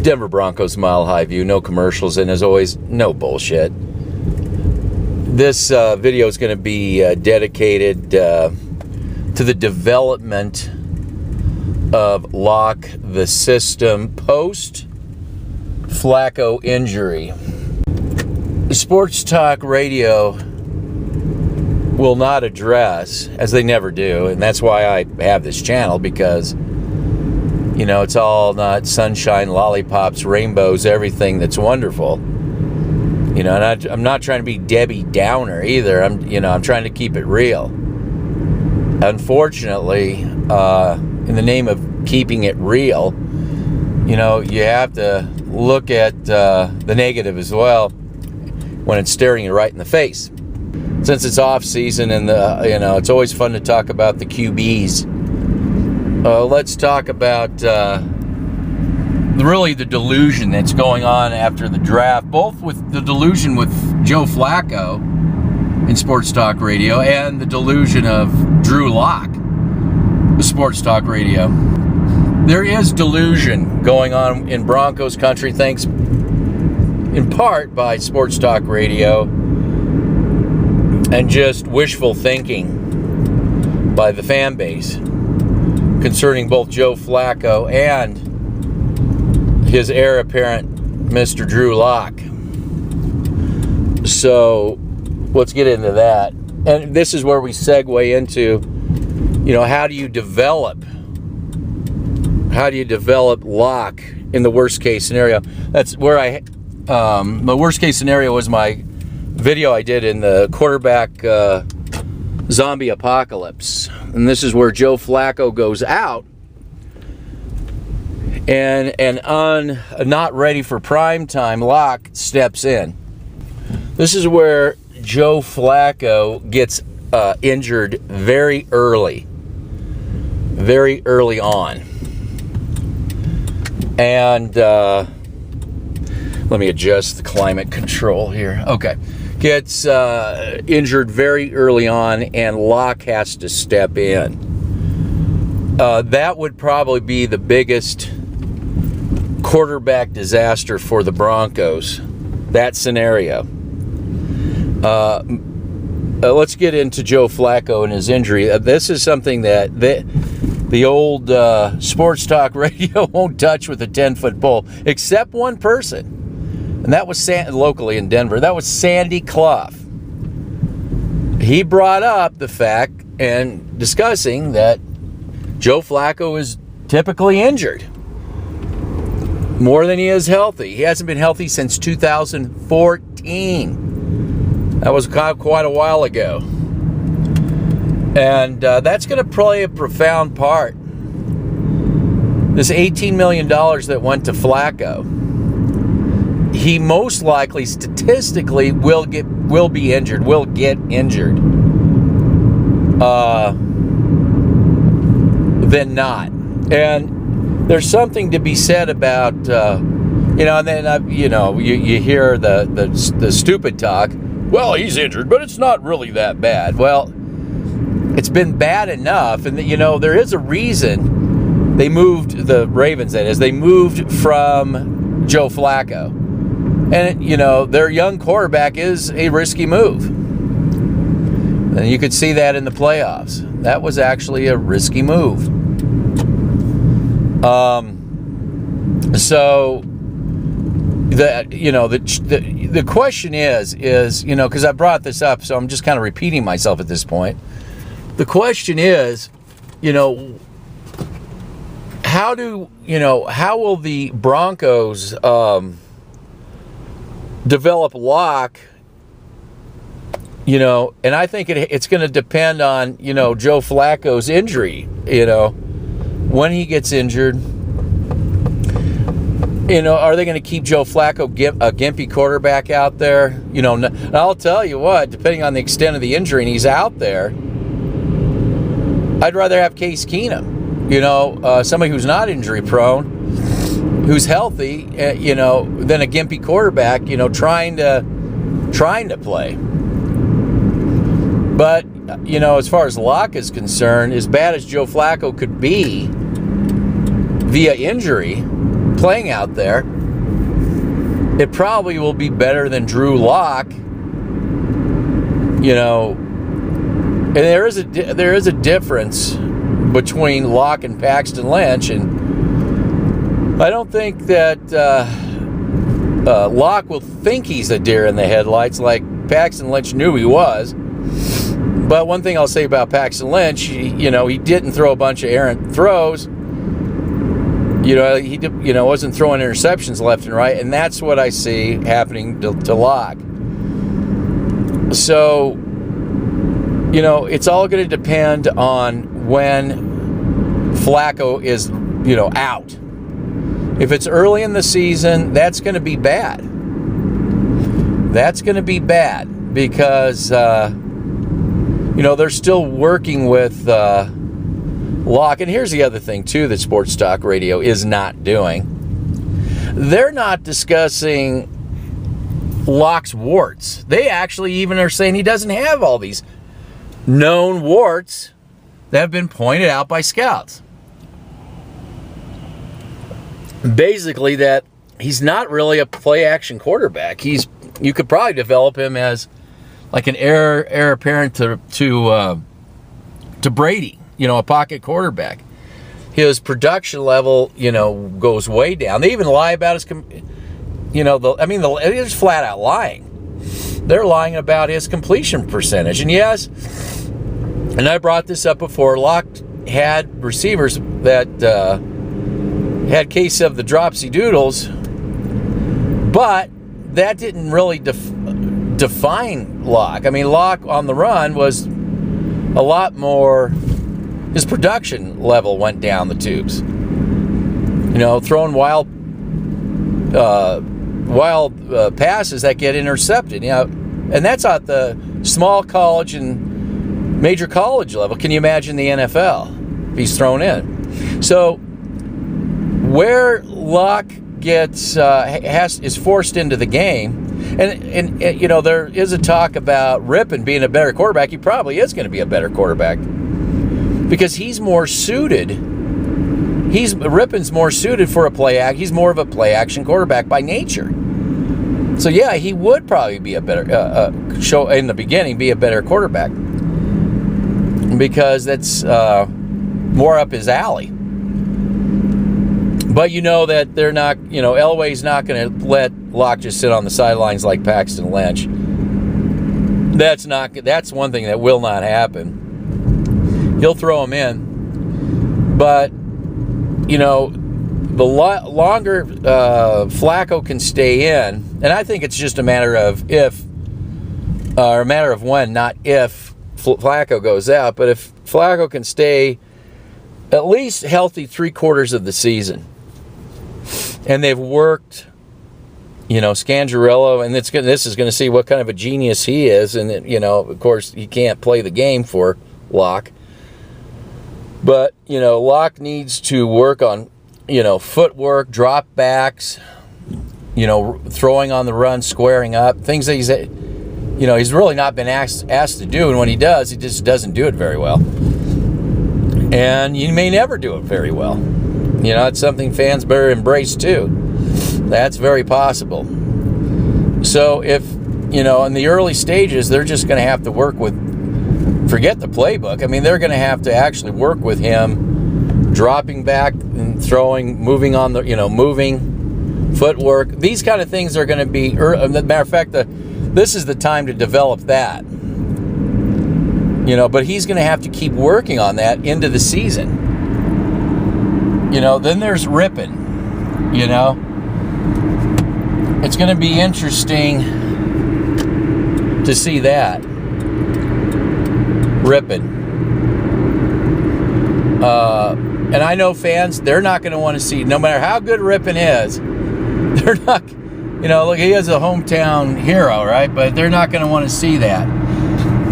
Denver Broncos Mile High View, no commercials, and as always, no bullshit. This video is going to be dedicated to the development of Lock the System post Flacco injury. Sports talk radio will not address, as they never do, and that's why I have this channel, because it's all not sunshine, lollipops, rainbows, everything that's wonderful. And I'm not trying to be Debbie Downer either. I'm trying to keep it real. Unfortunately, in the name of keeping it real, you have to look at the negative as well when it's staring you right in the face. Since it's off season and it's always fun to talk about the QBs. Let's talk about really the delusion that's going on after the draft, both with the delusion with Joe Flacco in sports talk radio and the delusion of Drew Lock, the sports talk radio. There is delusion going on in Broncos country, thanks in part by sports talk radio and just wishful thinking by the fan base concerning both Joe Flacco and his heir apparent, Mr. Drew Lock. So let's get into that. And this is where we segue into, how do you develop Lock in the worst case scenario? That's where the worst case scenario was my video I did in the quarterback zombie apocalypse. And this is where Joe Flacco goes out and on not ready for prime time, Lock steps in. This is where Joe Flacco gets injured very early on. And let me adjust the climate control here. Okay. Gets injured very early on, and Lock has to step in. That would probably be the biggest quarterback disaster for the Broncos, that scenario. Let's get into Joe Flacco and his injury. This is something that the old sports talk radio won't touch with a 10-foot pole, except one person. And that was locally in Denver. That was Sandy Clough. He brought up the fact and discussing that Joe Flacco is typically injured more than he is healthy. He hasn't been healthy since 2014. That was quite a while ago. And that's going to play a profound part. This $18 million that went to Flacco, he most likely, statistically, will get injured than not. And there's something to be said about, and then, you hear the stupid talk. Well, he's injured, but it's not really that bad. Well, it's been bad enough. And, there is a reason they moved, the Ravens, that is, they moved from Joe Flacco. And, their young quarterback is a risky move. And you could see that in the playoffs. That was actually a risky move. So the question is, because I brought this up, so I'm just kind of repeating myself at this point. The question is, how will the Broncos develop Lock? And I think it's going to depend on, Joe Flacco's injury, when he gets injured. Are they going to keep Joe Flacco, a gimpy quarterback out there? I'll tell you what, depending on the extent of the injury and he's out there, I'd rather have Case Keenum, somebody who's not injury prone, who's healthy, than a gimpy quarterback, trying to play. But, as far as Lock is concerned, as bad as Joe Flacco could be via injury, playing out there, it probably will be better than Drew Lock. You know, and there is a difference between Lock and Paxton Lynch, and I don't think that Lock will think he's a deer in the headlights like Paxton Lynch knew he was. But one thing I'll say about Paxton Lynch, he didn't throw a bunch of errant throws. He wasn't throwing interceptions left and right, and that's what I see happening to Lock. So, it's all going to depend on when Flacco is, out. If it's early in the season, that's going to be bad. That's going to be bad because, they're still working with Lock. And here's the other thing, too, that Sports Talk Radio is not doing. They're not discussing Lock's warts. They actually even are saying he doesn't have all these known warts that have been pointed out by scouts. Basically, that he's not really a play-action quarterback. You could probably develop him as like an heir apparent to Brady, a pocket quarterback. His production level, goes way down. They even lie about his, they're just flat out lying. They're lying about his completion percentage. And yes, and I brought this up before, Lock had receivers that had case of the dropsy doodles, but that didn't really define Lock. I mean, Lock on the run was a lot more, his production level went down the tubes. Throwing wild passes that get intercepted. And that's at the small college and major college level. Can you imagine the NFL if he's thrown in? So where Lock gets is forced into the game, and there is a talk about Rippon being a better quarterback. He probably is going to be a better quarterback because he's more suited. Rippon's more suited for a play act. He's more of a play action quarterback by nature. So yeah, he would probably be a better in the beginning be a better quarterback because that's more up his alley. But that they're not, Elway's not going to let Lock just sit on the sidelines like Paxton Lynch. That's one thing that will not happen. He'll throw him in. But, the longer Flacco can stay in, and I think it's just a matter of if, or a matter of when, not if Flacco goes out, but if Flacco can stay at least healthy 3/4 of the season. And they've worked, Scangarello, and this is going to see what kind of a genius he is. And, of course, he can't play the game for Lock. But, Lock needs to work on, footwork, drop backs, throwing on the run, squaring up, things that he's really not been asked to do. And when he does, he just doesn't do it very well. And you may never do it very well. It's something fans better embrace too. That's very possible. So if, in the early stages, they're just going to have to work with, forget the playbook. I mean, they're going to have to actually work with him, dropping back and throwing, moving on the, moving, footwork. These kind of things are going to be, as a matter of fact, this is the time to develop that. But he's going to have to keep working on that into the season. Then there's Rippon. It's going to be interesting to see that. Rippon. And I know fans, they're not going to want to see, no matter how good Rippon is, they're not, look, he is a hometown hero, right? But they're not going to want to see that.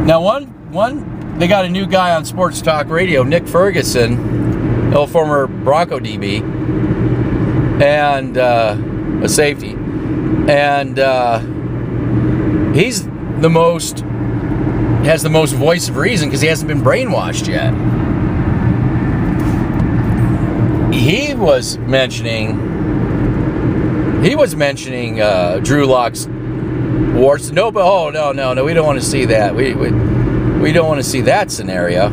Now, they got a new guy on Sports Talk Radio, Nick Ferguson, a former Bronco DB, and a safety. And he's has the most voice of reason because he hasn't been brainwashed yet. He was mentioning, He was mentioning Drew Lock's warts. No, but no, we don't want to see that. We don't want to see that scenario.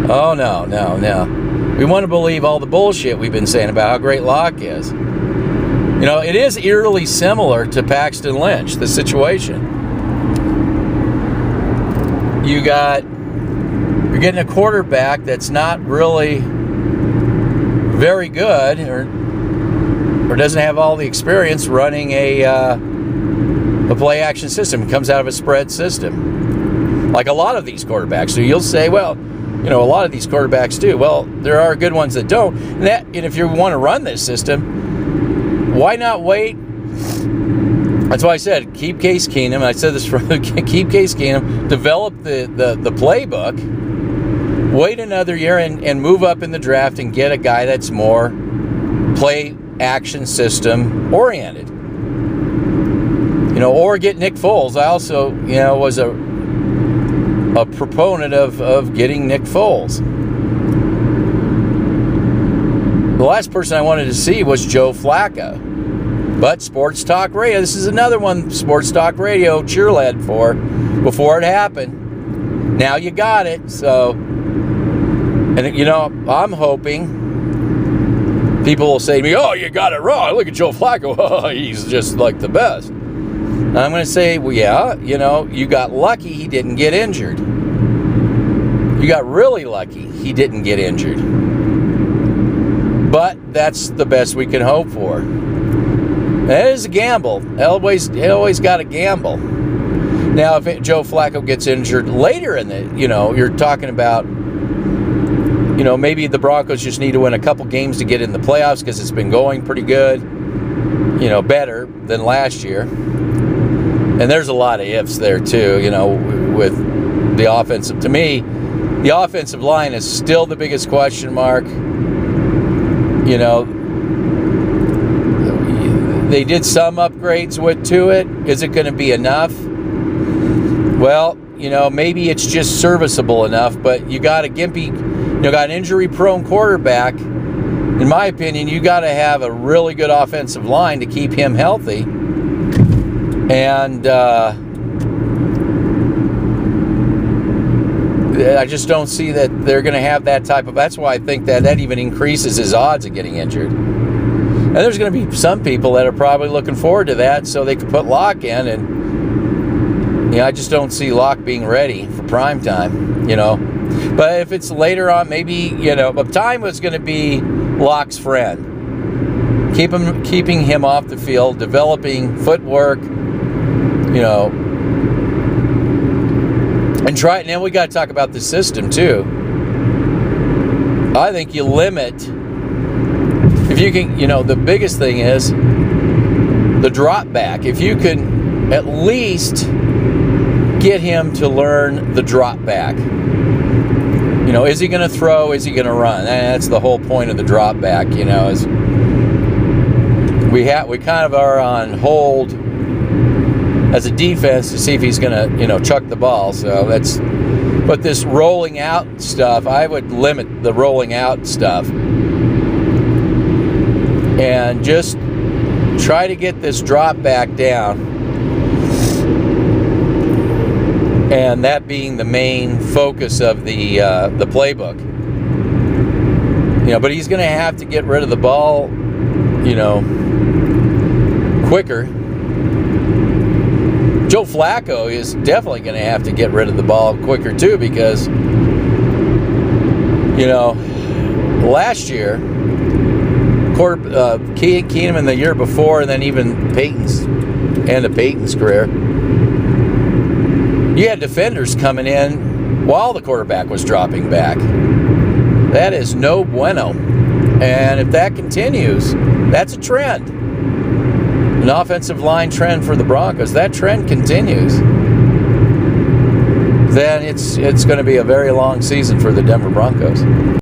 Oh, no. We want to believe all the bullshit we've been saying about how great Locke is. You know, it is eerily similar to Paxton Lynch, the situation. You're getting a quarterback that's not really very good or doesn't have all the experience running a play action system. It comes out of a spread system, like a lot of these quarterbacks. So you'll say, well, you know, a lot of these quarterbacks do. Well, there are good ones that don't. And if you want to run this system, why not wait? That's why I said keep Case Keenum. I said this for keep Case Keenum. Develop the playbook. Wait another year and move up in the draft and get a guy that's more play action system oriented. You know, or get Nick Foles. I also, you know, was a proponent of getting Nick Foles. The last person I wanted to see was Joe Flacco. But Sports Talk Radio, this is another one Sports Talk Radio cheerlead for before it happened. Now you got it. So, and you know, I'm hoping people will say to me, oh, you got it wrong. Look at Joe Flacco. Oh, he's just like the best. And I'm going to say, well, yeah, you know, you got lucky he didn't get injured. You got really lucky he didn't get injured. But that's the best we can hope for. That is a gamble. Always got to gamble. Now, if Joe Flacco gets injured later in the, you know, you're talking about, you know, maybe the Broncos just need to win a couple games to get in the playoffs because it's been going pretty good, you know, better than last year. And there's a lot of ifs there too, you know, with the offensive. To me, the offensive line is still the biggest question mark. You know, they did some upgrades to it. Is it going to be enough? Well, you know, maybe it's just serviceable enough, but you got a gimpy, you know, got an injury-prone quarterback. In my opinion, you got to have a really good offensive line to keep him healthy. And I just don't see that they're going to have that type of... That's why I think that even increases his odds of getting injured. And there's going to be some people that are probably looking forward to that so they can put Locke in. And, you know, I just don't see Locke being ready for prime time, you know. But if it's later on, maybe, you know, but time was going to be Locke's friend. Keeping him off the field, developing footwork, you know, and try it. And then we got to talk about the system too. I think you limit, if you can, you know, the biggest thing is the drop back. If you can at least get him to learn the drop back. You know, is he going to throw? Is he going to run? And that's the whole point of the drop back, you know, is we kind of are on hold as a defense to see if he's going to, you know, chuck the ball. So that's, but this rolling out stuff, I would limit the rolling out stuff and just try to get this drop back down, and that being the main focus of the playbook. You know, but he's going to have to get rid of the ball, you know, quicker. Joe Flacco is definitely going to have to get rid of the ball quicker too, because, you know, last year, Keenum in the year before, and then even Peyton's end of Peyton's career, you had defenders coming in while the quarterback was dropping back. That is no bueno. And if that continues, that's a trend. An offensive line trend for the Broncos. That trend continues, then it's going to be a very long season for the Denver Broncos.